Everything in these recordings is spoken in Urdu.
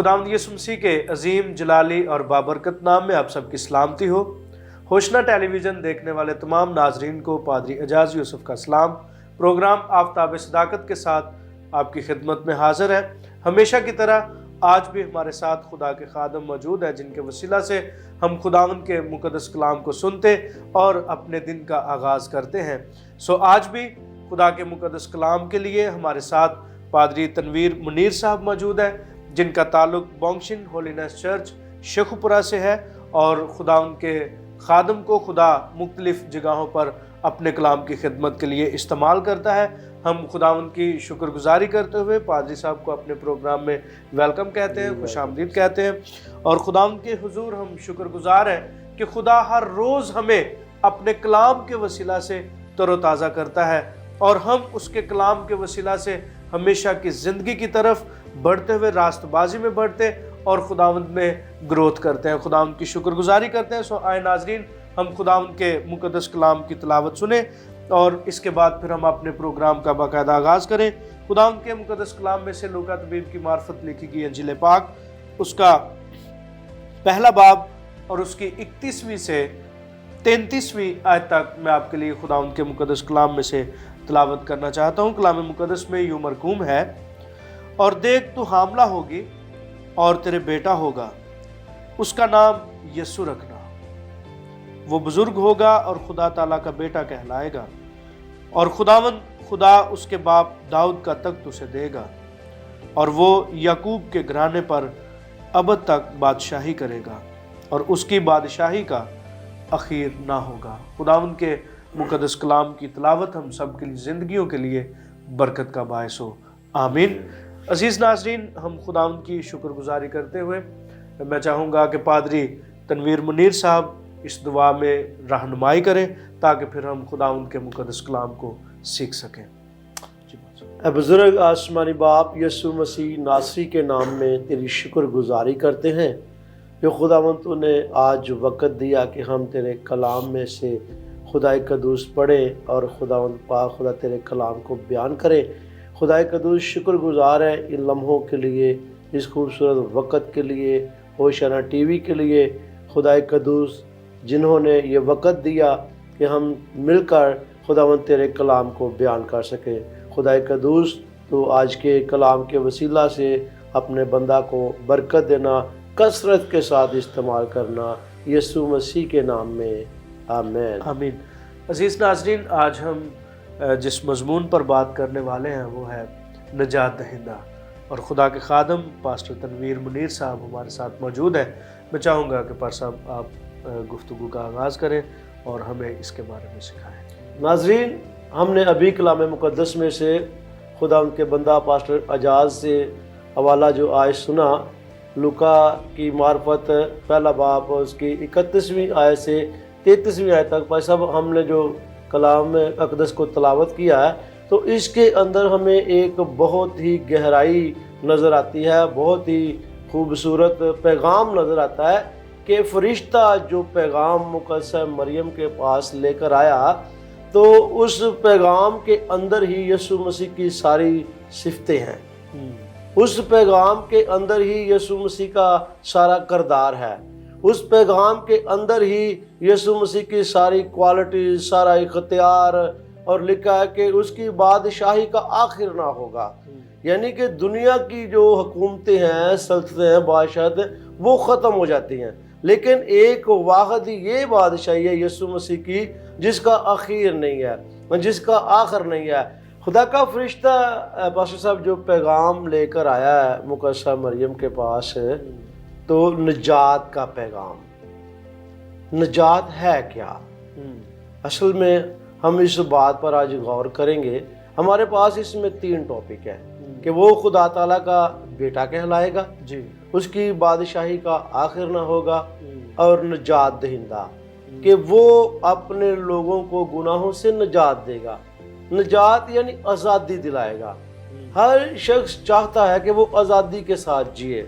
خداوند یسوع مسیح کے عظیم جلالی اور بابرکت نام میں آپ سب کی سلامتی ہو۔ ہوشنا ٹیلی ویژن دیکھنے والے تمام ناظرین کو پادری اعجاز یوسف کا سلام۔ پروگرام آفتاب صداقت کے ساتھ آپ کی خدمت میں حاضر ہے۔ ہمیشہ کی طرح آج بھی ہمارے ساتھ خدا کے خادم موجود ہیں، جن کے وسیلہ سے ہم خداوند کے مقدس کلام کو سنتے اور اپنے دن کا آغاز کرتے ہیں۔ آج بھی خدا کے مقدس کلام کے لیے ہمارے ساتھ پادری تنویر منیر صاحب موجود ہیں، جن کا تعلق بونگشن ہولینس چرچ شیخوپورہ سے ہے، اور خداوند کے خادم کو خدا مختلف جگہوں پر اپنے کلام کی خدمت کے لیے استعمال کرتا ہے۔ ہم خداوند کی شکر گزاری کرتے ہوئے پادری صاحب کو اپنے پروگرام میں ویلکم کہتے ہیں، خوش آمدید کہتے ہیں، اور خداوند کے حضور ہم شکر گزار ہیں کہ خدا ہر روز ہمیں اپنے کلام کے وسیلہ سے تر و تازہ کرتا ہے، اور ہم اس کے کلام کے وسیلہ سے ہمیشہ کی زندگی کی طرف بڑھتے ہوئے راست بازی میں بڑھتے اور خداوند میں گروتھ کرتے ہیں، خداوند کی شکر گزاری کرتے ہیں۔ آئے ناظرین، ہم خداوند کے مقدس کلام کی تلاوت سنیں اور اس کے بعد پھر ہم اپنے پروگرام کا باقاعدہ آغاز کریں۔ خداوند کے مقدس کلام میں سے لوکا طبیب کی معرفت لکھی گئی انجیل پاک، اس کا پہلا باب اور اس کی 31ویں سے 33ویں آیت تک میں آپ کے لیے خداوند کے مقدس کلام میں سے تلاوت کرنا چاہتا ہوں۔ کلام مقدس میں یوں مرقوم ہے، اور دیکھ تو حاملہ ہوگی اور تیرے بیٹا ہوگا، اس کا نام یسوع رکھنا، وہ بزرگ ہوگا اور خدا تعالیٰ کا بیٹا کہلائے گا، اور خدا اس کے باپ داؤد کا تخت اسے دے گا، اور وہ یعقوب کے گھرانے پر ابد تک بادشاہی کرے گا، اور اس کی بادشاہی کا اخیر نہ ہوگا۔ خداوند کے مقدس کلام کی تلاوت ہم سب کی زندگیوں کے لیے برکت کا باعث ہو، آمین۔ عزیز ناظرین، ہم خداوند کی شکر گزاری کرتے ہوئے میں چاہوں گا کہ پادری تنویر منیر صاحب اس دعا میں رہنمائی کریں تاکہ پھر ہم خداوند کے مقدس کلام کو سیکھ سکیں۔ اے بزرگ آسمانی باپ، یسوع مسیح ناصری کے نام میں تیری شکر گزاری کرتے ہیں جو خداوند تو نے آج وقت دیا کہ ہم تیرے کلام میں سے خدا قدوس پڑھیں اور خداوند پاک خدا تیرے کلام کو بیان کریں۔ خدا قدوس شکر گزار ہے ان لمحوں کے لیے، اس خوبصورت وقت کے لیے، ہوشنا ٹی وی کے لیے۔ خدا قدوس جنہوں نے یہ وقت دیا کہ ہم مل کر خداوند تیرے کلام کو بیان کر سکیں۔ خدا قدوس تو آج کے کلام کے وسیلہ سے اپنے بندہ کو برکت دینا، کثرت کے ساتھ استعمال کرنا، یسوع مسیح کے نام میں آمین آمین۔ عزیز ناظرین، آج ہم جس مضمون پر بات کرنے والے ہیں وہ ہے نجات دہندہ، اور خدا کے خادم پاسٹر تنویر منیر صاحب ہمارے ساتھ موجود ہیں۔ میں چاہوں گا کہ پاسٹر صاحب آپ گفتگو کا آغاز کریں اور ہمیں اس کے بارے میں سکھائیں۔ ناظرین، ہم نے ابھی کلام مقدس میں سے خدا ان کے بندہ پاسٹر اعجاز سے حوالہ جو آج سنا، لوکا کی معرفت پہلا باب اور اس کی 31ویں آیت سے 33ویں آیت تک۔ بھائی صاحب، ہم نے جو کلام اقدس کو تلاوت کیا ہے تو اس کے اندر ہمیں ایک بہت ہی گہرائی نظر آتی ہے، بہت ہی خوبصورت پیغام نظر آتا ہے کہ فرشتہ جو پیغام مقدسہ مریم کے پاس لے کر آیا تو اس پیغام کے اندر ہی یسوع مسیح کی ساری صفتیں ہیں، اس پیغام کے اندر ہی یسوع مسیح کا سارا کردار ہے، اس پیغام کے اندر ہی یسوع مسیح کی ساری کوالٹیز، سارا اختیار، اور لکھا ہے کہ اس کی بادشاہی کا آخر نہ ہوگا۔ یعنی کہ دنیا کی جو حکومتیں ہیں، سلطنتیں ہیں، بادشاہت وہ ختم ہو جاتی ہیں، لیکن ایک واحد ہی یہ بادشاہی ہے یسوع مسیح کی جس کا اخیر نہیں ہے، جس کا آخر نہیں ہے۔ خدا کا فرشتہ پاسٹر صاحب جو پیغام لے کر آیا ہے مقدسہ مریم کے پاس، تو نجات کا پیغام۔ نجات ہے کیا؟ اصل میں ہم اس بات پر آج غور کریں گے۔ ہمارے پاس اس میں 3 ٹاپک ہیں کہ وہ خدا تعالیٰ کا بیٹا کہلائے گا، اس کی بادشاہی کا آخر نہ ہوگا، اور نجات دہندہ کہ وہ اپنے لوگوں کو گناہوں سے نجات دے گا۔ نجات یعنی آزادی دلائے گا۔ ہر شخص چاہتا ہے کہ وہ آزادی کے ساتھ جیے،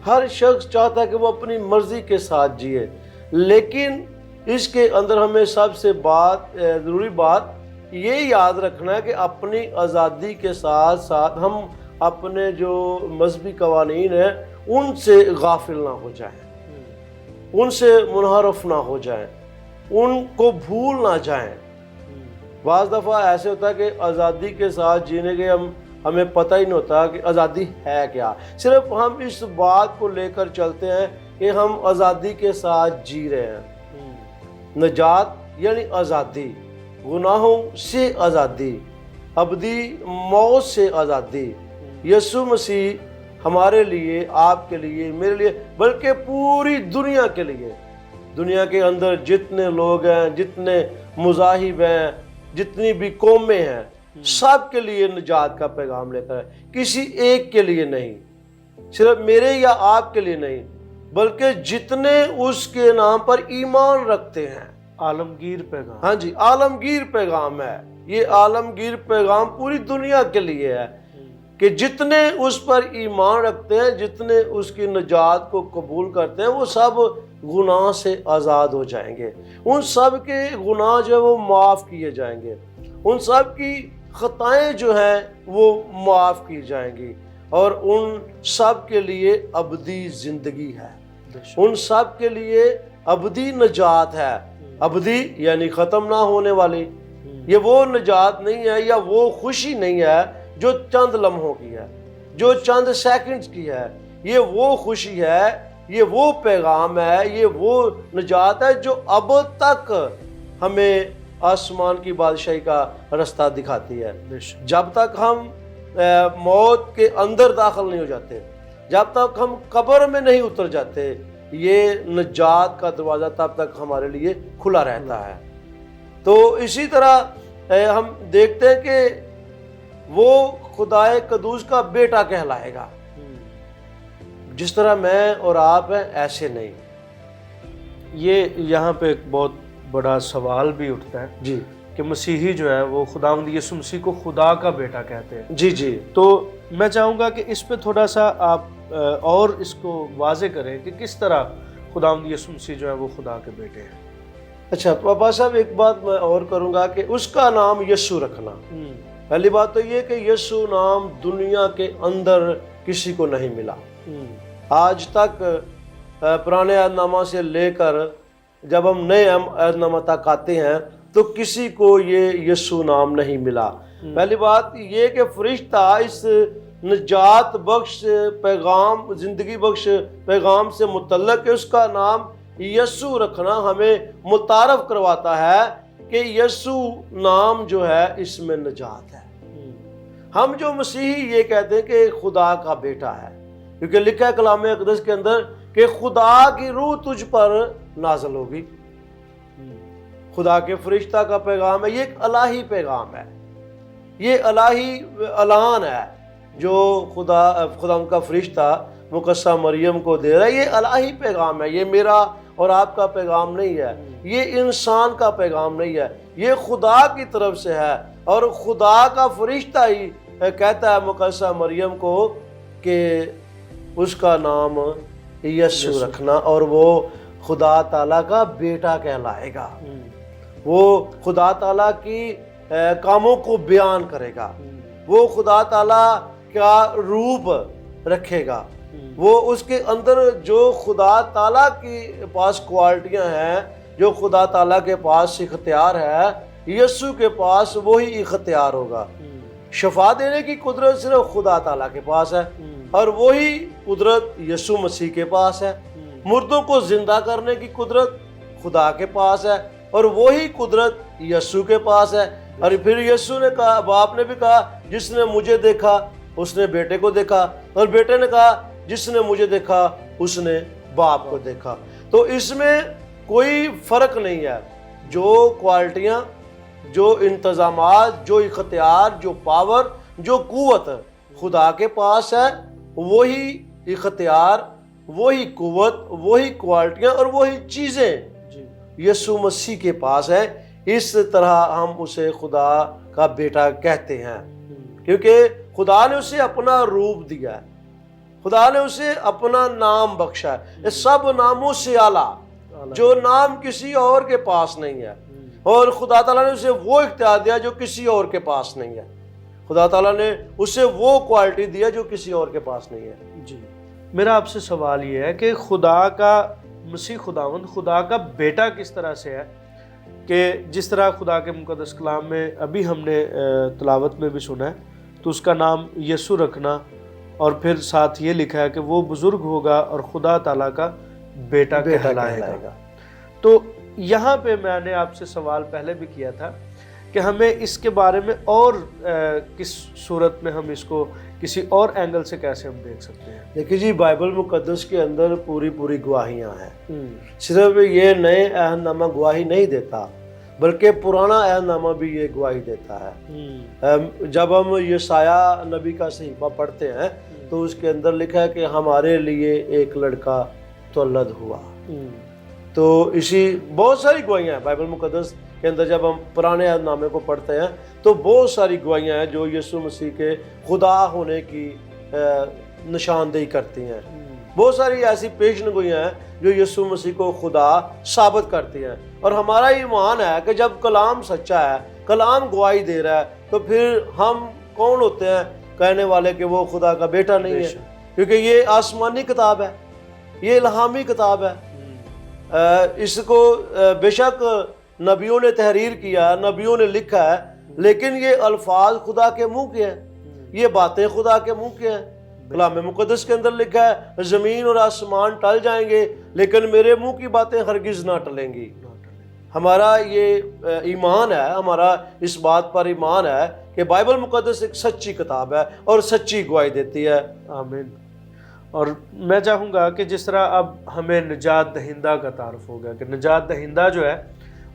ہر شخص چاہتا ہے کہ وہ اپنی مرضی کے ساتھ جیے، لیکن اس کے اندر ہمیں سب سے ضروری بات یہ یاد رکھنا ہے کہ اپنی آزادی کے ساتھ ساتھ ہم اپنے جو مذہبی قوانین ہیں ان سے غافل نہ ہو جائیں، ان سے منحرف نہ ہو جائیں، ان کو بھول نہ جائیں۔ بعض دفعہ ایسے ہوتا ہے کہ آزادی کے ساتھ جینے کے ہمیں پتہ ہی نہیں ہوتا کہ آزادی ہے کیا، صرف ہم اس بات کو لے کر چلتے ہیں کہ ہم آزادی کے ساتھ جی رہے ہیں۔ نجات یعنی آزادی، گناہوں سے آزادی، ابدی موت سے آزادی۔ یسوع مسیح ہمارے لیے، آپ کے لیے، میرے لیے، بلکہ پوری دنیا کے لیے، دنیا کے اندر جتنے لوگ ہیں، جتنے مذاہب ہیں، جتنی بھی قومیں ہیں، سب کے لیے نجات کا پیغام لے کر ہے، کسی ایک کے لیے نہیں، صرف میرے یا آپ کے لیے نہیں، بلکہ جتنے اس کے نام پر ایمان رکھتے ہیں۔ عالمگیر پیغام، ہاں جی، عالمگیر پیغام ہے یہ، عالمگیر پیغام پوری دنیا کے لیے ہے کہ جتنے اس پر ایمان رکھتے ہیں، جتنے اس کی نجات کو قبول کرتے ہیں، وہ سب گناہ سے آزاد ہو جائیں گے، ان سب کے گناہ جو ہے وہ معاف کیے جائیں گے، ان سب کی خطائیں جو ہیں وہ معاف کی جائیں گی، اور ان سب کے لیے ابدی زندگی ہے، ان سب کے لیے ابدی نجات ہے۔ ابدی یعنی ختم نہ ہونے والی، یہ وہ نجات نہیں ہے یا وہ خوشی نہیں ہے جو چند لمحوں کی ہے، جو چند سیکنڈز کی ہے، یہ وہ خوشی ہے، یہ وہ پیغام ہے، یہ وہ نجات ہے جو اب تک ہمیں آسمان کی بادشاہی کا رستہ دکھاتی ہے۔ جب تک ہم موت کے اندر داخل نہیں ہو جاتے، جب تک ہم قبر میں نہیں اتر جاتے، یہ نجات کا دروازہ تب تک ہمارے لیے کھلا رہتا ہے۔ تو اسی طرح ہم دیکھتے ہیں کہ وہ خدائے قدوس کا بیٹا کہلائے گا، جس طرح میں اور آپ ہیں ایسے نہیں۔ یہ یہاں پہ ایک بہت بڑا سوال بھی اٹھتا ہے جی کہ مسیحی جو ہے وہ خداوند یسوع مسیح کو خدا کا بیٹا کہتے ہیں۔ جی جی تو میں چاہوں گا کہ اس پہ تھوڑا سا آپ اور اس کو واضح کریں کہ کس طرح خداوند یسوع مسیح جو ہے وہ خدا کے بیٹے ہیں۔ اچھا پاپا صاحب، ایک بات میں اور کروں گا کہ اس کا نام یسوع رکھنا، پہلی بات تو یہ کہ یسوع نام دنیا کے اندر کسی کو نہیں ملا، آج تک پرانے عہد نامہ سے لے کر جب ہم نئے عہد نامہ تک آتے ہیں تو کسی کو یہ یسوع نام نہیں ملا۔ پہلی بات یہ کہ فرشتہ اس نجات بخش پیغام، زندگی بخش پیغام سے متعلق ہے، اس کا نام یسوع رکھنا ہمیں متعارف کرواتا ہے کہ یسوع نام جو ہے اس میں نجات ہے۔ ہم جو مسیحی یہ کہتے ہیں کہ خدا کا بیٹا ہے، کیونکہ لکھا ہے کلام اقدس کے اندر کہ خدا کی روح تجھ پر نازل ہوگی۔ خدا کے فرشتہ کا پیغام ہے، یہ ایک الہی پیغام ہے، یہ الہی اعلان ہے جو خدا کا فرشتہ مقدسہ مریم کو دے رہا ہے، یہ الہی پیغام ہے، یہ میرا اور آپ کا پیغام نہیں ہے، یہ انسان کا پیغام نہیں ہے، یہ خدا کی طرف سے ہے، اور خدا کا فرشتہ ہی کہتا ہے مقدسہ مریم کو کہ اس کا نام یسوع رکھنا، اور وہ خدا تعالیٰ کا بیٹا کہلائے گا، وہ خدا تعالیٰ کی کاموں کو بیان کرے گا، وہ خدا تعالیٰ کا روپ رکھے گا، وہ اس کے اندر جو خدا تعالیٰ کے پاس کوالٹیاں ہیں، جو خدا تعالیٰ کے پاس اختیار ہے، یسوع کے پاس وہی اختیار ہوگا۔ شفا دینے کی قدرت صرف خدا تعالیٰ کے پاس ہے، اور وہی قدرت یسوع مسیح کے پاس ہے۔ مردوں کو زندہ کرنے کی قدرت خدا کے پاس ہے، اور وہی قدرت یسوع کے پاس ہے۔ اور پھر یسوع نے کہا، باپ نے بھی کہا، جس نے مجھے دیکھا اس نے بیٹے کو دیکھا، اور بیٹے نے کہا جس نے مجھے دیکھا اس نے باپ کو دیکھا۔ تو اس میں کوئی فرق نہیں ہے، جو کوالٹیاں، جو انتظامات، جو اختیار، جو پاور، جو قوت خدا کے پاس ہے، وہی اختیار، وہی قوت، وہی کوالٹیاں اور وہی چیزیں یسوع مسیح کے پاس ہے۔ اس طرح ہم اسے خدا کا بیٹا کہتے ہیں، کیونکہ خدا نے اسے اپنا روپ دیا ہے، خدا نے اسے اپنا نام بخشا ہے، یہ سب ناموں سے اعلیٰ، جو نام کسی اور کے پاس نہیں ہے، اور خدا تعالیٰ نے اسے وہ اختیار دیا جو کسی اور کے پاس نہیں ہے، خدا تعالیٰ نے اسے وہ کوالٹی دیا جو کسی اور کے پاس نہیں ہے۔ جی میرا آپ سے سوال یہ ہے کہ خدا کا مسیح خداوند خدا کا بیٹا کس طرح سے ہے کہ جس طرح خدا کے مقدس کلام میں ابھی ہم نے تلاوت میں بھی سنا ہے تو اس کا نام یسوع رکھنا، اور پھر ساتھ یہ لکھا ہے کہ وہ بزرگ ہوگا اور خدا تعالیٰ کا بیٹا کہلائے گا۔ تو یہاں پہ میں نے آپ سے سوال پہلے بھی کیا تھا کہ ہمیں اس کے بارے میں اور کس صورت میں ہم اس کو کسی اور اینگل سے کیسے ہم دیکھ سکتے ہیں؟ دیکھیے جی، بائبل مقدس کے اندر پوری گواہیاں ہیں۔ صرف یہ نئے عہد نامہ گواہی نہیں دیتا بلکہ پرانا عہد نامہ بھی یہ گواہی دیتا ہے۔ جب ہم یسایہ نبی کا صحیفہ پڑھتے ہیں تو اس کے اندر لکھا ہے کہ ہمارے لیے ایک لڑکا تولد ہوا۔ تو اسی بہت ساری گواہیاں ہیں بائبل مقدس کے اندر۔ جب ہم پرانے عہد نامے کو پڑھتے ہیں تو بہت ساری گواہیاں ہیں جو یسوع مسیح کے خدا ہونے کی نشاندہی کرتی ہیں۔ بہت ساری ایسی پیشن گوئیاں ہیں جو یسوع مسیح کو خدا ثابت کرتی ہیں، اور ہمارا ایمان ہے کہ جب کلام سچا ہے، کلام گواہی دے رہا ہے، تو پھر ہم کون ہوتے ہیں کہنے والے کہ وہ خدا کا بیٹا نہیں ہے؟ کیونکہ یہ آسمانی کتاب ہے، یہ الہامی کتاب ہے۔ اس کو بے شک نبیوں نے تحریر کیا، نبیوں نے لکھا ہے، لیکن یہ الفاظ خدا کے منہ کے ہیں، یہ باتیں خدا کے منہ کے ہیں۔ کلام مقدس کے اندر لکھا ہے زمین اور آسمان ٹل جائیں گے لیکن میرے منہ کی باتیں ہرگز نہ ٹلیں گی۔ ہمارا یہ ایمان ہے، ہمارا اس بات پر ایمان ہے کہ بائبل مقدس ایک سچی کتاب ہے اور سچی گواہی دیتی ہے۔ آمین۔ اور میں چاہوں گا کہ جس طرح اب ہمیں نجات دہندہ کا تعارف ہو گیا کہ نجات دہندہ جو ہے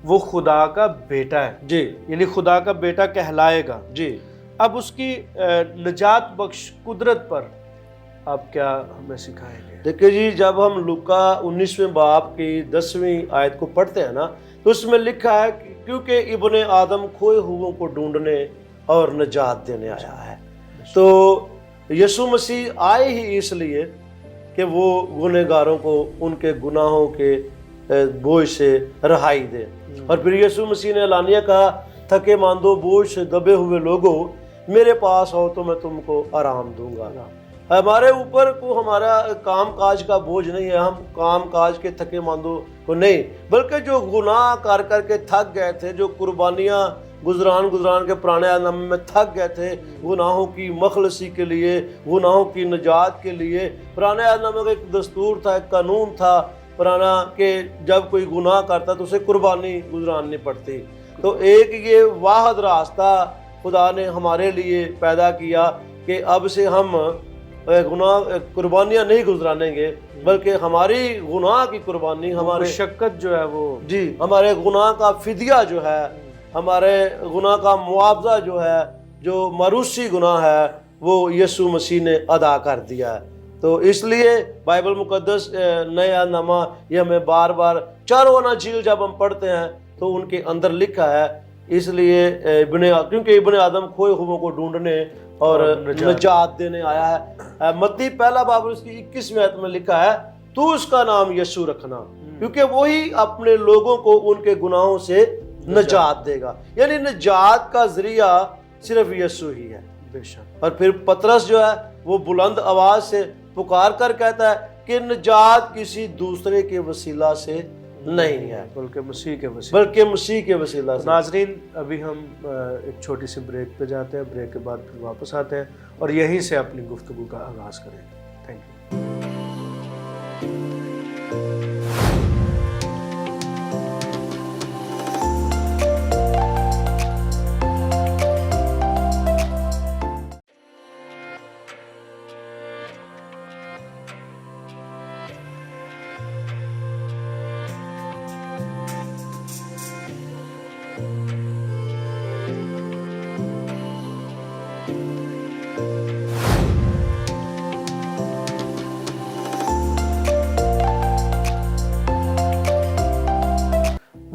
وہ خدا کا بیٹا ہے، جی، یعنی خدا کا بیٹا کہلائے گا۔ جی، اب اس کی نجات بخش قدرت پر آپ کیا ہمیں سکھائیں گے؟ دیکھیں جی، جب ہم لوکا 19ویں باب کی 10ویں آیت کو پڑھتے ہیں نا تو اس میں لکھا ہے کہ کیونکہ ابن آدم کھوئے ہوئوں کو ڈھونڈنے اور نجات دینے آیا ہے۔ تو یسوع مسیح آئے ہی اس لیے کہ وہ گنہگاروں کو ان کے گناہوں کے بوجھ سے رہائی دے۔ اور پھر یسوع مسیح نے اعلانیہ کہا، تھکے ماندو بوجھ سے دبے ہوئے لوگوں میرے پاس آؤ تو میں تم کو آرام دوں گا۔ ہمارے اوپر کو ہمارا کام کاج کا بوجھ نہیں ہے، ہم کام کاج کے تھکے ماندوں کو نہیں، بلکہ جو گناہ کر کے تھک گئے تھے، جو قربانیاں گزران کے پرانے نامے میں تھک گئے تھے گناہوں کی مخلصی کے لیے، گناہوں کی نجات کے لیے۔ پرانے نامے کا ایک دستور تھا، ایک قانون تھا پرانا کہ جب کوئی گناہ کرتا تو اسے قربانی گزرانی پڑتی۔ تو ایک یہ واحد راستہ خدا نے ہمارے لیے پیدا کیا کہ اب سے ہم قربانیاں نہیں گزرانیں گے بلکہ ہماری گناہ کی قربانی، ہمارے مشقت جو ہے وہ، جی، ہمارے گناہ کا فدیہ جو ہے، ہمارے گناہ کا معاوضہ جو ہے، جو مروسی گناہ ہے، وہ یسوع مسیح نے ادا کر دیا ہے۔ تو اس لیے بائبل مقدس نیا نامہ یہ ہمیں بار بار چاروں اناجیل جب ہم پڑھتے ہیں تو ان کے اندر لکھا ہے، اس لیے کیونکہ ابن آدم کھوئے ہوئوں کو ڈھونڈنے اور نجات دینے آیا ہے۔ متی پہلا باب اس کی 21ویں آیت میں لکھا ہے، تو اس کا نام یسوع رکھنا کیونکہ وہی اپنے لوگوں کو ان کے گناہوں سے نجات دے گا۔ یعنی نجات کا ذریعہ صرف یسوع ہی ہے۔ بے شک۔ اور پھر پطرس جو ہے وہ بلند آواز سے پکار کر کہتا ہے کہ نجات کسی دوسرے کے وسیلہ سے نہیں ہے بلکہ مسیح کے وسیلہ، بلکہ مسیح کے وسیلہ سے۔ ناظرین، ابھی ہم ایک چھوٹی سی بریک پہ جاتے ہیں، بریک کے بعد پھر واپس آتے ہیں اور یہیں سے اپنی گفتگو کا آغاز کریں گے۔ Thank you.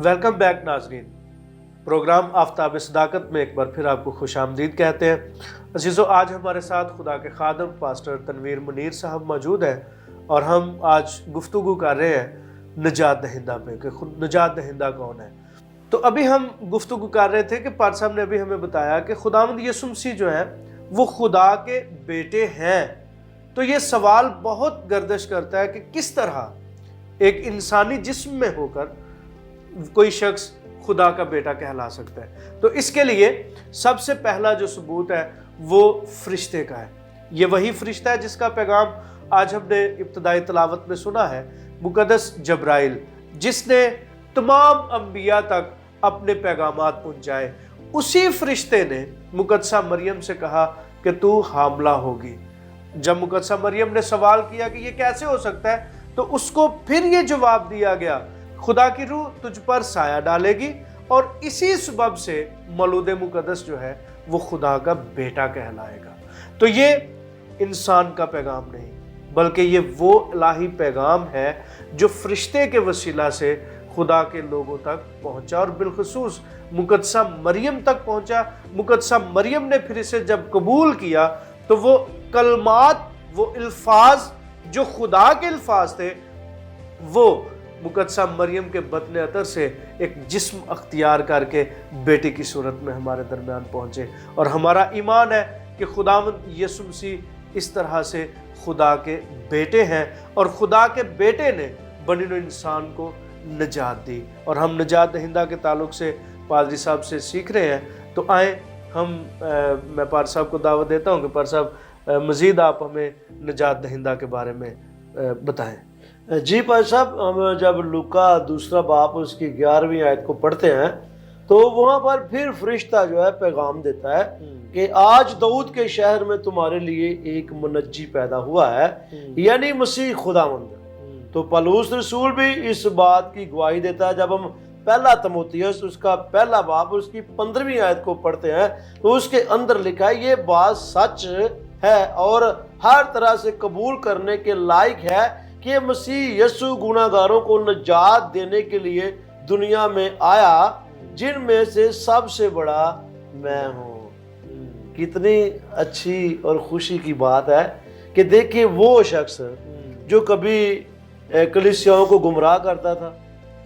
ویلکم بیک ناظرین، پروگرام آفتاب صداقت میں ایک بار پھر آپ کو خوش آمدید کہتے ہیں۔ عزیزو، آج ہمارے ساتھ خدا کے خادم پاسٹر تنویر منیر صاحب موجود ہیں اور ہم آج گفتگو کر رہے ہیں نجات دہندہ پہ کہ نجات دہندہ کون ہے۔ تو ابھی ہم گفتگو کر رہے تھے کہ پادری صاحب نے ابھی ہمیں بتایا کہ خداوند یسوع مسیح جو ہے وہ خدا کے بیٹے ہیں، تو یہ سوال بہت گردش کرتا ہے کہ کس طرح ایک انسانی جسم میں ہو کر کوئی شخص خدا کا بیٹا کہلا سکتا ہے. تو اس کے لیے سب سے پہلا جو ثبوت ہے وہ فرشتے کا ہے. یہ وہی فرشتہ ہے جس کا پیغام آج ہم نے ابتدائی تلاوت میں سنا ہے، مقدس جبرائیل، جس نے تمام انبیاء تک اپنے پیغامات پہنچائے. اسی فرشتے نے مقدسہ مریم سے کہا کہ تو حاملہ ہوگی. جب مقدسہ مریم نے سوال کیا کہ یہ کیسے ہو سکتا ہے، تو اس کو پھر یہ جواب دیا گیا، خدا کی روح تجھ پر سایہ ڈالے گی اور اسی سبب سے مولود مقدس جو ہے وہ خدا کا بیٹا کہلائے گا. تو یہ انسان کا پیغام نہیں، بلکہ یہ وہ الہی پیغام ہے جو فرشتے کے وسیلہ سے خدا کے لوگوں تک پہنچا اور بالخصوص مقدسہ مریم تک پہنچا. مقدسہ مریم نے پھر اسے جب قبول کیا تو وہ کلمات، وہ الفاظ جو خدا کے الفاظ تھے، وہ مقدسہ مریم کے بطن عطر سے ایک جسم اختیار کر کے بیٹے کی صورت میں ہمارے درمیان پہنچے. اور ہمارا ایمان ہے کہ خداوند یسوع مسیح اس طرح سے خدا کے بیٹے ہیں اور خدا کے بیٹے نے بنی نوع انسان کو نجات دی. اور ہم نجات دہندہ کے تعلق سے پادری صاحب سے سیکھ رہے ہیں. تو آئیں میں پادری صاحب کو دعوت دیتا ہوں کہ پادری صاحب مزید آپ ہمیں نجات دہندہ کے بارے میں بتائیں. جی پادری صاحب، ہم جب لوکا 2 باب اس کی 11ویں آیت کو پڑھتے ہیں تو وہاں پر پھر فرشتہ جو ہے پیغام دیتا ہے کہ آج داؤد کے شہر میں تمہارے لیے ایک منجی پیدا ہوا ہے، یعنی مسیح خداوند. تو پولس رسول بھی اس بات کی گواہی دیتا ہے. جب ہم پہلا تموتھیوس اس کا 1 باب اس کی 15ویں آیت کو پڑھتے ہیں تو اس کے اندر لکھا ہے یہ بات سچ ہے اور ہر طرح سے قبول کرنے کے لائق ہے کہ مسیح یسوع گناہگاروں کو نجات دینے کے لیے دنیا میں آیا، جن میں سے سب سے بڑا میں ہوں. کتنی اچھی اور خوشی کی بات ہے کہ دیکھیں وہ شخص جو کبھی کلیسیاؤں کو گمراہ کرتا تھا،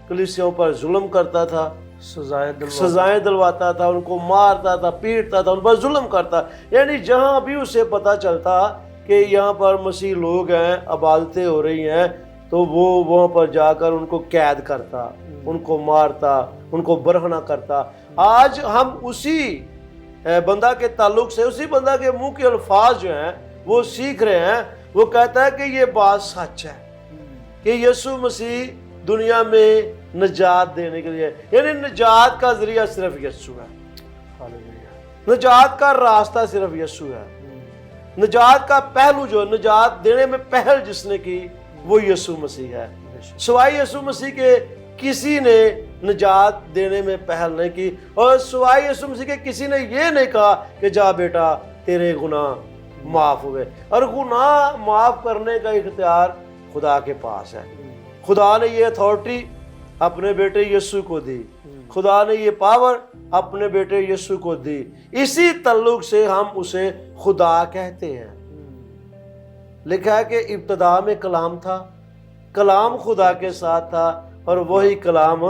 کلیسیاؤں پر ظلم کرتا تھا، سزائیں دلواتا تھا، ان کو مارتا تھا، پیٹتا تھا، ان پر ظلم کرتا، یعنی جہاں بھی اسے پتہ چلتا کہ یہاں پر مسیح لوگ ہیں، عبادتیں ہو رہی ہیں، تو وہ وہاں پر جا کر ان کو قید کرتا، ان کو مارتا، ان کو برہنہ کرتا. آج ہم اسی بندہ کے تعلق سے، اسی بندہ کے منہ کے الفاظ جو ہیں وہ سیکھ رہے ہیں. وہ کہتا ہے کہ یہ بات سچ ہے کہ یسوع مسیح دنیا میں نجات دینے کے لیے، یعنی نجات کا ذریعہ صرف یسوع ہے، نجات کا راستہ صرف یسوع ہے. نجات کا پہلو جو نجات دینے میں پہل جس نے کی وہ یسوع مسیح ہے. سوائے یسوع مسیح کے کسی نے نجات دینے میں پہل نہیں کی، اور سوائے یسوع مسیح کے کسی نے یہ نہیں کہا کہ جا بیٹا تیرے گناہ معاف ہوئے. اور گناہ معاف کرنے کا اختیار خدا کے پاس ہے. خدا نے یہ اتھارٹی اپنے بیٹے یسوع کو دی، خدا نے یہ پاور اپنے بیٹے یسوع کو دی. اسی تعلق سے ہم اسے خدا کہتے ہیں. لکھا ہے کہ ابتدا میں کلام تھا، کلام خدا کے ساتھ تھا اور وہی کلام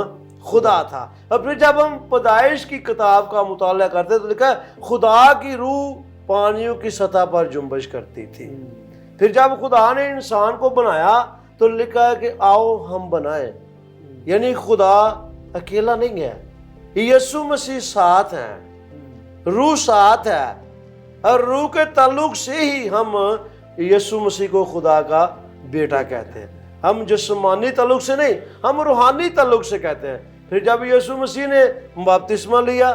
خدا تھا. اور پھر جب ہم پیدائش کی کتاب کا مطالعہ کرتے تو لکھا ہے خدا کی روح پانیوں کی سطح پر جنبش کرتی تھی. پھر جب خدا نے انسان کو بنایا تو لکھا ہے کہ آؤ ہم بنائیں، یعنی خدا اکیلا نہیں ہے، یسوع مسیح ساتھ ہیں، روح ساتھ ہے، اور روح کے تعلق سے ہی ہم یسوع مسیح کو خدا کا بیٹا کہتے ہیں. ہم جسمانی تعلق سے نہیں، ہم روحانی تعلق سے کہتے ہیں. پھر جب یسوع مسیح نے بپتسمہ لیا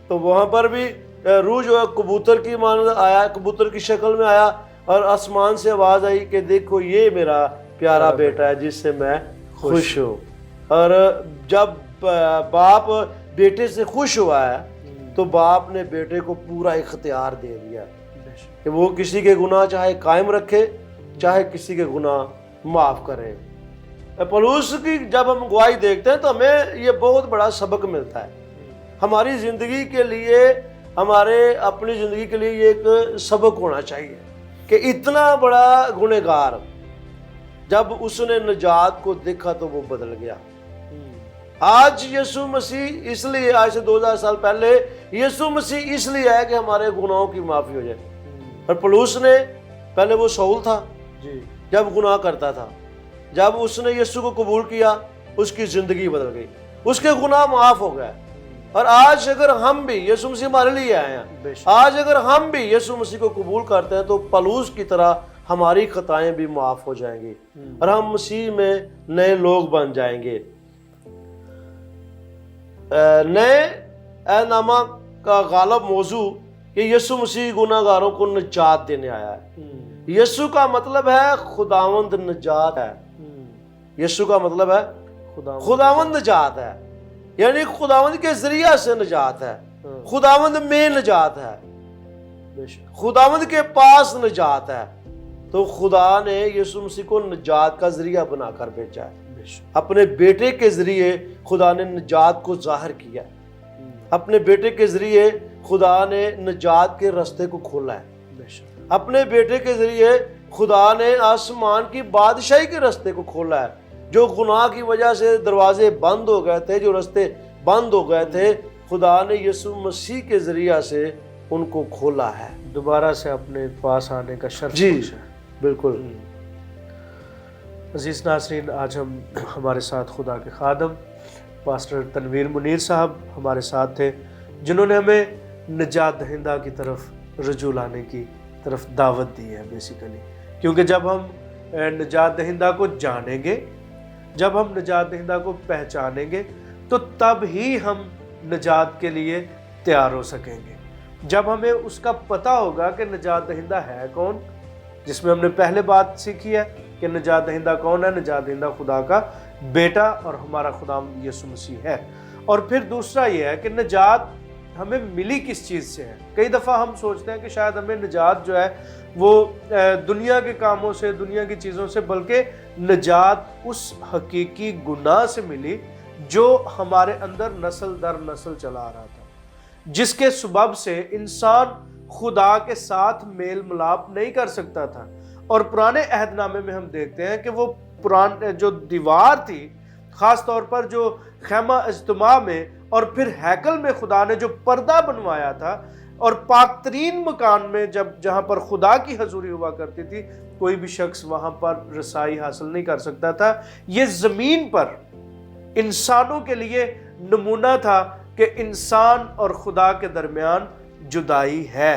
تو وہاں پر بھی روح جو ہے کبوتر کی مانند آیا، کبوتر کی شکل میں آیا، اور آسمان سے آواز آئی کہ دیکھو یہ میرا پیارا بیٹا ہے جس سے میں خوش ہوں. اور جب باپ بیٹے سے خوش ہوا ہے تو باپ نے بیٹے کو پورا اختیار دے دیا کہ وہ کسی کے گناہ چاہے قائم رکھے، چاہے کسی کے گناہ معاف کرے. پولس کی جب ہم گواہی دیکھتے ہیں تو ہمیں یہ بہت بڑا سبق ملتا ہے. ہماری زندگی کے لیے، ہمارے اپنی زندگی کے لیے یہ ایک سبق ہونا چاہیے کہ اتنا بڑا گنہگار جب اس نے نجات کو دیکھا تو وہ بدل گیا. آج یسوع مسیح اس لیے، آج سے 2000 سال پہلے یسوع مسیح اس لیے ہے کہ ہمارے گناہوں کی معافی ہو جائے. اور پولس نے پہلے وہ سول تھا جی جب گناہ کرتا تھا، جب اس نے یسوع کو قبول کیا اس کی زندگی بدل گئی، اس کے گناہ معاف ہو گئے۔ اور آج اگر ہم بھی، یسوع مسیح ہمارے لیے آئے ہیں، آج اگر ہم بھی یسوع مسیح کو قبول کرتے ہیں تو پلوس کی طرح ہماری خطائیں بھی معاف ہو جائیں گی اور ہم مسیح میں نئے لوگ بن جائیں گے۔ نئے عہد نامہ کا غالب موضوع کہ یسوع مسیح گناہ گاروں کو نجات دینے آیا ہے۔ یسوع کا مطلب ہے خداوند نجات ہے۔ یسوع کا مطلب ہے خداوند نجات ہے، یعنی خداوند کے ذریعہ سے نجات ہے، خداوند میں نجات ہے، خداوند کے پاس نجات ہے۔ تو خدا نے یسوع مسیح کو نجات کا ذریعہ بنا کر بھیجا ہے۔ اپنے بیٹے کے ذریعے خدا نے نجات کو ظاہر کیا ہے، اپنے بیٹے کے ذریعے خدا نے نجات کے راستے کو کھولا ہے، اپنے بیٹے کے ذریعے خدا نے آسمان کی بادشاہی کے راستے کو کھولا ہے۔ جو گناہ کی وجہ سے دروازے بند ہو گئے تھے، جو راستے بند ہو گئے تھے، خدا نے یسوع مسیح کے ذریعہ سے ان کو کھولا ہے، دوبارہ سے اپنے پاس آنے کا شرف جی بخشا ہے۔ بالکل۔ عزیز ناظرین، آج ہمارے ساتھ خدا کے خادم پاسٹر تنویر منیر صاحب ہمارے ساتھ تھے، جنہوں نے ہمیں نجات دہندہ کی طرف رجوع لانے کی طرف دعوت دی ہے بیسیکلی، کیونکہ جب ہم نجات دہندہ کو جانیں گے، جب ہم نجات دہندہ کو پہچانیں گے تو تب ہی ہم نجات کے لیے تیار ہو سکیں گے۔ جب ہمیں اس کا پتہ ہوگا کہ نجات دہندہ ہے کون، جس میں ہم نے پہلے بات سیکھی ہے کہ نجات دہندہ کون ہے، نجات دہندہ خدا کا بیٹا اور ہمارا خدا یسوع مسیح ہے۔ اور پھر دوسرا یہ ہے کہ نجات ہمیں ملی کس چیز سے ہے۔ کئی دفعہ ہم سوچتے ہیں کہ شاید ہمیں نجات جو ہے وہ دنیا کے کاموں سے، دنیا کی چیزوں سے، بلکہ نجات اس حقیقی گناہ سے ملی جو ہمارے اندر نسل در نسل چلا آ رہا تھا، جس کے سبب سے انسان خدا کے ساتھ میل ملاپ نہیں کر سکتا تھا۔ اور پرانے عہد نامے میں ہم دیکھتے ہیں کہ وہ جو دیوار تھی، خاص طور پر جو خیمہ اجتماع میں اور پھر ہیکل میں خدا نے جو پردہ بنوایا تھا، اور پاک ترین مکان میں جہاں پر خدا کی حضوری ہوا کرتی تھی، کوئی بھی شخص وہاں پر رسائی حاصل نہیں کر سکتا تھا۔ یہ زمین پر انسانوں کے لیے نمونہ تھا کہ انسان اور خدا کے درمیان جدائی ہے،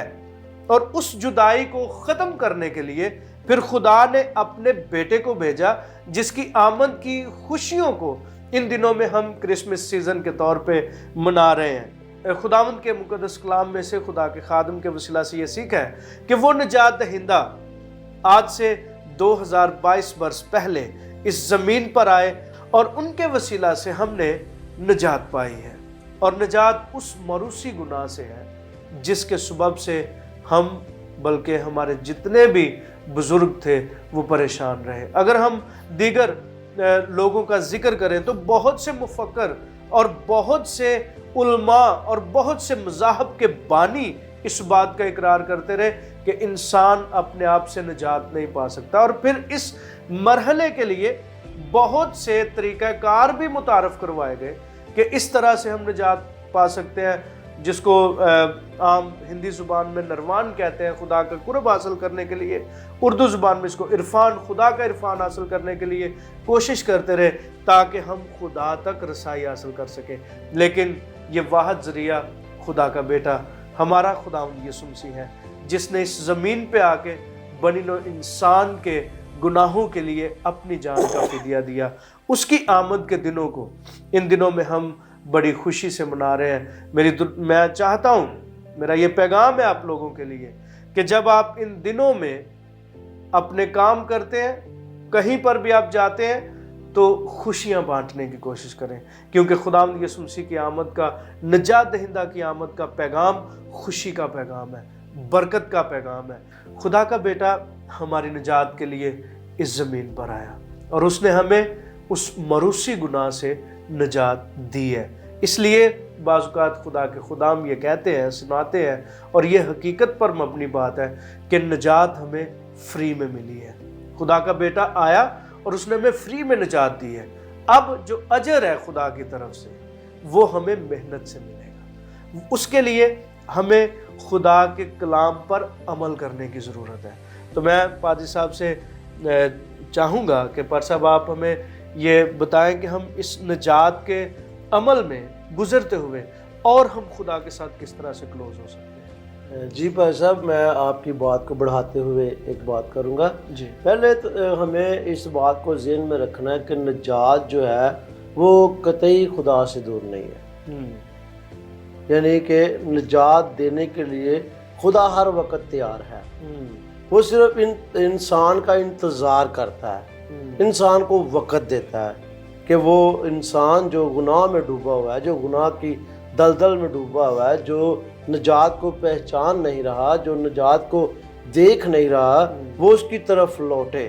اور اس جدائی کو ختم کرنے کے لیے پھر خدا نے اپنے بیٹے کو بھیجا، جس کی آمد کی خوشیوں کو ان دنوں میں ہم کرسمس سیزن کے طور پہ منا رہے ہیں۔ خداوند کے مقدس کلام میں سے خدا کے خادم کے وسیلہ سے یہ سیکھا ہے کہ وہ نجات دہندہ آج سے 2022 برس پہلے اس زمین پر آئے، اور ان کے وسیلہ سے ہم نے نجات پائی ہے، اور نجات اس موروثی گناہ سے ہے جس کے سبب سے ہم بلکہ ہمارے جتنے بھی بزرگ تھے وہ پریشان رہے۔ اگر ہم دیگر لوگوں کا ذکر کریں تو بہت سے مفکر اور بہت سے علماء اور بہت سے مذاہب کے بانی اس بات کا اقرار کرتے رہے کہ انسان اپنے آپ سے نجات نہیں پا سکتا، اور پھر اس مرحلے کے لیے بہت سے طریقہ کار بھی متعارف کروائے گئے کہ اس طرح سے ہم نجات پا سکتے ہیں، جس کو عام ہندی زبان میں نروان کہتے ہیں، خدا کا قرب حاصل کرنے کے لیے۔ اردو زبان میں اس کو عرفان، خدا کا عرفان حاصل کرنے کے لیے کوشش کرتے رہے تاکہ ہم خدا تک رسائی حاصل کر سکیں۔ لیکن یہ واحد ذریعہ خدا کا بیٹا ہمارا خداوند یسوع مسیح ہے، جس نے اس زمین پہ آ کے بنی نوع انسان کے گناہوں کے لیے اپنی جان کا فدیہ دیا۔ اس کی آمد کے دنوں کو ان دنوں میں ہم بڑی خوشی سے منا رہے ہیں۔ میں چاہتا ہوں، میرا یہ پیغام ہے آپ لوگوں کے لیے کہ جب آپ ان دنوں میں اپنے کام کرتے ہیں، کہیں پر بھی آپ جاتے ہیں، تو خوشیاں بانٹنے کی کوشش کریں، کیونکہ خداوند یسوع مسیح کی آمد کا، نجات دہندہ کی آمد کا پیغام خوشی کا پیغام ہے، برکت کا پیغام ہے۔ خدا کا بیٹا ہماری نجات کے لیے اس زمین پر آیا، اور اس نے ہمیں اس موروثی گناہ سے نجات دی ہے۔ اس لیے بعض اوقات خدا کے خدام یہ کہتے ہیں، سناتے ہیں، اور یہ حقیقت پر مبنی بات ہے کہ نجات ہمیں فری میں ملی ہے۔ خدا کا بیٹا آیا اور اس نے ہمیں فری میں نجات دی ہے۔ اب جو اجر ہے خدا کی طرف سے وہ ہمیں محنت سے ملے گا۔ اس کے لیے ہمیں خدا کے کلام پر عمل کرنے کی ضرورت ہے۔ تو میں پادری صاحب سے چاہوں گا کہ پادری صاحب آپ ہمیں یہ بتائیں کہ ہم اس نجات کے عمل میں گزرتے ہوئے اور ہم خدا کے ساتھ کس طرح سے کلوز ہو سکتے ہیں؟ جی پادری صاحب، میں آپ کی بات کو بڑھاتے ہوئے ایک بات کروں گا۔ جی پہلے تو ہمیں اس بات کو ذہن میں رکھنا ہے کہ نجات جو ہے وہ قطعی خدا سے دور نہیں ہے، یعنی کہ نجات دینے کے لیے خدا ہر وقت تیار ہے، وہ صرف انسان کا انتظار کرتا ہے، انسان کو وقت دیتا ہے کہ وہ انسان جو گناہ میں ڈوبا ہوا ہے، جو گناہ کی دلدل میں ڈوبا ہوا ہے، جو نجات کو پہچان نہیں رہا، جو نجات کو دیکھ نہیں رہا، وہ اس کی طرف لوٹے۔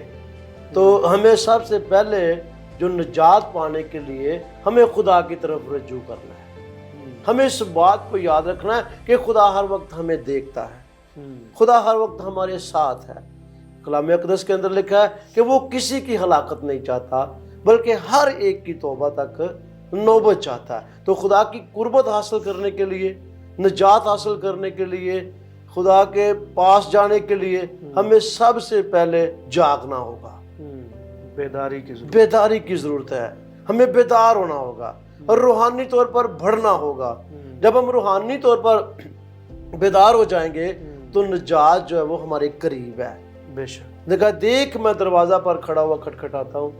تو ہمیں سب سے پہلے جو نجات پانے کے لیے ہمیں خدا کی طرف رجوع کرنا ہے۔ ہمیں اس بات کو یاد رکھنا ہے کہ خدا ہر وقت ہمیں دیکھتا ہے، خدا ہر وقت ہمارے ساتھ ہے۔ کلام اقدس کے اندر لکھا ہے کہ وہ کسی کی ہلاکت نہیں چاہتا بلکہ ہر ایک کی توبہ تک نوبت چاہتا ہے۔ تو خدا کی قربت حاصل کرنے کے لیے، نجات حاصل کرنے کے لیے، خدا کے پاس جانے کے لیے ہمیں سب سے پہلے جاگنا ہوگا، بیداری کی ضرورت ہے۔ ہمیں بیدار ہونا ہوگا اور روحانی طور پر بڑھنا ہوگا۔ جب ہم روحانی طور پر بیدار ہو جائیں گے تو نجات جو ہے وہ ہمارے قریب ہے۔ بے شک دیکھا، دیکھ میں دروازہ پر کھڑا ہوا کھٹکھٹاتا ہوں،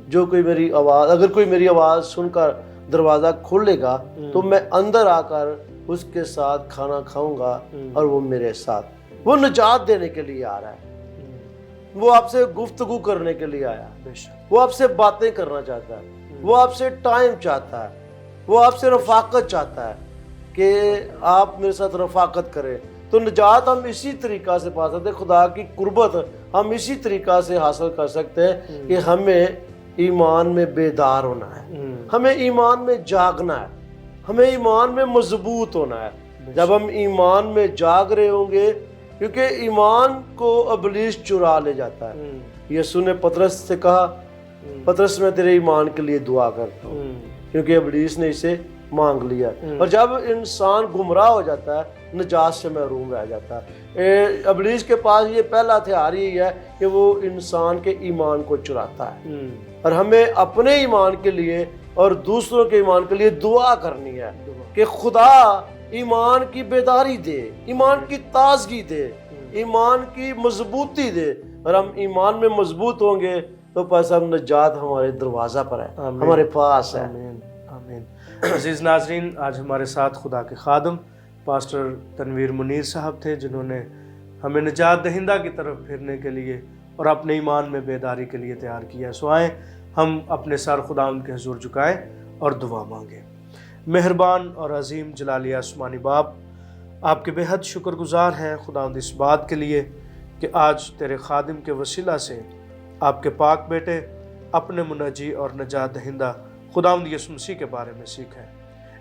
جو کوئی میری آواز، اگر کوئی میری آواز سن کر دروازہ کھولے گا تو میں اندر آ کر اس کے ساتھ کھانا کھاؤں گا اور وہ میرے ساتھ۔ وہ نجات دینے کے لیے آ رہا ہے، وہ آپ سے گفتگو کرنے کے لیے آیا، بے شک وہ آپ سے باتیں کرنا چاہتا ہے، وہ آپ سے ٹائم چاہتا ہے، وہ آپ سے رفاقت چاہتا ہے کہ آپ میرے ساتھ رفاقت کریں۔ تو نجات ہم اسی طریقہ سے پا سکتے ہیں، خدا کی قربت ہم اسی طریقہ سے حاصل کر سکتے ہیں کہ ہمیں ایمان میں بیدار ہونا ہے، ہمیں ایمان میں جاگنا ہے، ہمیں ایمان میں مضبوط ہونا ہے۔ جب ہم ایمان میں جاگ رہے ہوں گے، کیونکہ ایمان کو ابلیس چرا لے جاتا ہے۔ یسوع نے پطرس سے کہا، پطرس میں تیرے ایمان کے لیے دعا کرتا ہوں، کیونکہ ابلیس نے اسے مانگ لیا۔ اور جب انسان گمراہ ہو جاتا ہے، نجات سے محروم رہ جاتا ہے۔ ابلیس کے پاس یہ پہلا ہتھیار ہی ہے کہ وہ انسان کے ایمان کو چراتا ہے، اور ہمیں اپنے ایمان کے لیے اور دوسروں کے ایمان کے لیے دعا کرنی ہے کہ خدا ایمان کی بیداری دے، ایمان کی تازگی دے، ایمان کی مضبوطی دے۔ اور ہم ایمان میں مضبوط ہوں گے تو پس ہم نجات ہمارے دروازہ پر ہے، ہمارے پاس ہے۔ آمین آمین۔ عزیز ناظرین، آج ہمارے ساتھ خدا کے خادم پاسٹر تنویر منیر صاحب تھے، جنہوں نے ہمیں نجات دہندہ کی طرف پھرنے کے لیے اور اپنے ایمان میں بیداری کے لیے تیار کیا ہے۔ سو آئیں ہم اپنے سر خداوند کے حضور جھکائیں اور دعا مانگیں۔ مہربان اور عظیم جلالی آسمانی باپ، آپ کے بے حد شکر گزار ہیں خداوند اس بات کے لیے کہ آج تیرے خادم کے وسیلہ سے آپ کے پاک بیٹے اپنے منجی اور نجات دہندہ خداوند یسوع مسیح کے بارے میں سیکھیں۔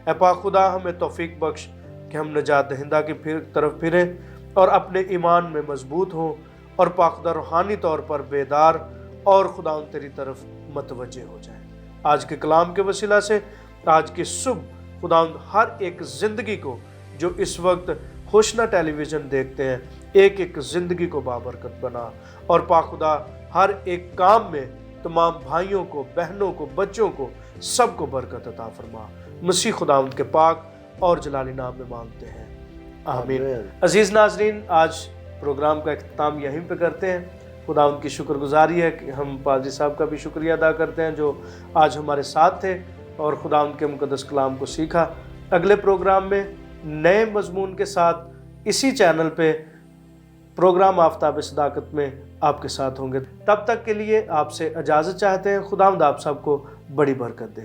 اے پاک خدا، ہمیں توفیق بخش کہ ہم نجات دہندہ کی طرف پھریں اور اپنے ایمان میں مضبوط ہوں اور پاک خدا روحانی طور پر بیدار اور خداوند تیری طرف متوجہ ہو جائیں۔ آج کے کلام کے وسیلہ سے آج کی صبح خداوند ہر ایک زندگی کو جو اس وقت ہوشنہ ٹیلی ویژن دیکھتے ہیں، ایک ایک زندگی کو بابرکت بنا، اور پاک خدا ہر ایک کام میں تمام بھائیوں کو، بہنوں کو، بچوں کو، سب کو برکت عطا فرما۔ مسیح خداوند کے پاک اور جلالی نام میں مانگتے ہیں، آمین۔ عزیز ناظرین، آج پروگرام کا اختتام یہیں پہ کرتے ہیں۔ خداوند کی شکر گزاری ہے کہ ہم پادری صاحب کا بھی شکریہ ادا کرتے ہیں جو آج ہمارے ساتھ تھے اور خداوند کے مقدس کلام کو سیکھا۔ اگلے پروگرام میں نئے مضمون کے ساتھ اسی چینل پہ پروگرام آفتاب صداقت میں آپ کے ساتھ ہوں گے۔ تب تک کے لیے آپ سے اجازت چاہتے ہیں۔ خداوند آپ سب کو بڑی برکت دے۔